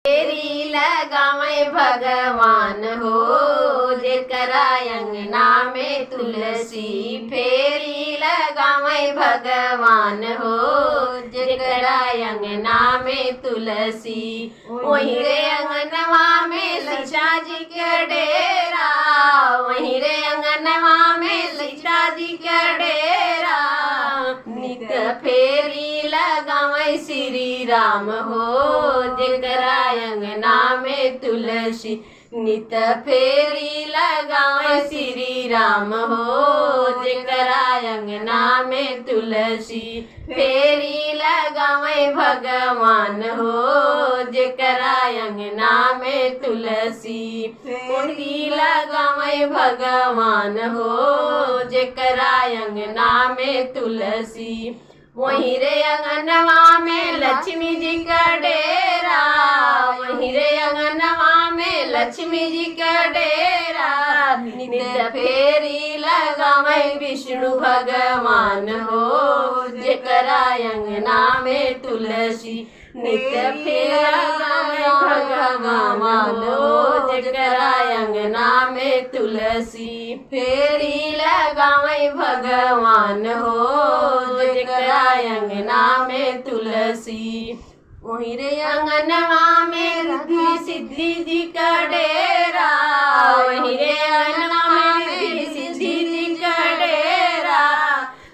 फेरी लगावे भगवान हो जेकरा अंगना में तुलसी। फेरी लगावे भगवान हो जेकरा अंगना में तुलसी। वहीं रे अंगनवा में लैचा जी के डेरा, वहीं रे अंगनवा में लैचा जी के डेरा। नित फेरी लगावे श्री राम हो जेकरा अंगना में तुलसी। नित फेरी लगावे श्री राम हो जेकरा अंगना में तुलसी। फेरी लगावे भगवान हो जेकरा अंगना में तुलसी। फेरी लगावे भगवान हो जेकरा अंगना में तुलसी। वहीं रे अंगनवा में लक्ष्मी जी का डेरा, वहीं रे अंगनवा में लक्ष्मी जी का डेरा। नित फेरी लगावे विष्णु भगवान हो जेकरा अंगना में तुलसी। नित फेरी लगावे भगवान हो जेकरा अंगना में तुलसी। फेरी लगावे भगवान हो जेकरा अंगना में तुलसी। वहीं रे अंगनवा में रिद्धि सिद्धि जी का डेरा, वहीं रे अंगनवा में रिद्धि सिद्धि जी का डेरा।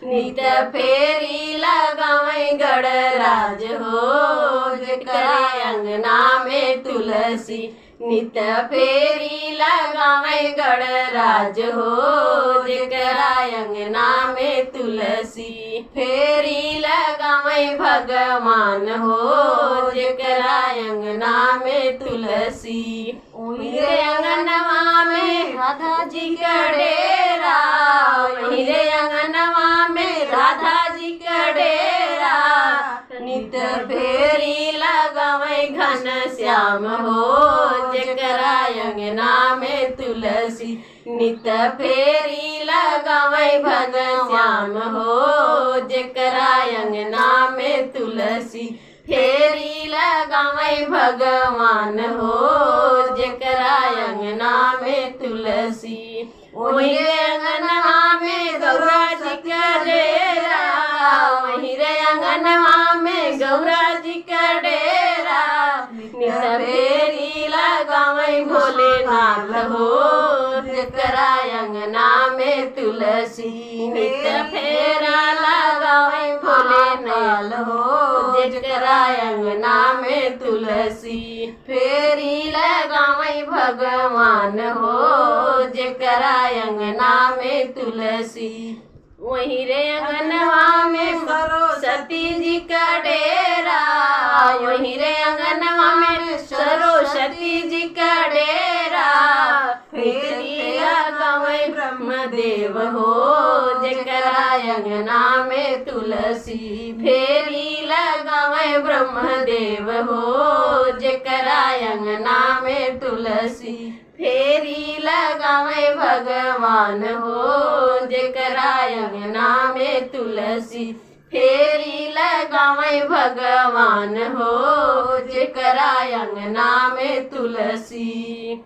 नित फेरी लगावे गणराज हो जेकरा अंगना में तुलसी। नित फेरी लगावे गणराज हो जेकरा अंगना में तुलसी। फेरी लगावे भगवान हो जेकरा अंगना में तुलसी। वहीं रे अंगनवा में राधा जी का डेरा, वहीं रे अंगनवा में राधा जी का डेरा। नित फेरी लगावे घन श्याम हो जेकरा अंगना में तुलसी। नित फेरी लगावे घन श्याम हो जेकरा अंगना में तुलसी। फेरी लगावे भगवान हो जेकरा अंगना में तुलसी। वहीं रे अंगनवा में गौरा जी का डेरा, वहीं रे अंगनवा में गौरा जी का डेरा। नित फेरी लगावे भोलेनाथ हो जेकरा अंगना में तुलसी। नित फेरा लगावे भोलेनाथ हो जेकरा अंगना में तुलसी। फेरी लगावे भगवान हो जेकरा अंगना में तुलसी। वहीं रे अंगनवा में सरस्वती जी का डेरा, वहीं रे अंगनवा में सरस्वती जी का डेरा। फेरी लगावे ब्रह्मदेव हो जेकरा अंगना में तुलसी। फेरी लगावे ब्रह्मदेव हो जेकरा अंगना में तुलसी। फेरी लगावे भगवान हो जेकरा अंगना में तुलसी। फेरी लगावे भगवान हो जेकरा अंगना में तुलसी।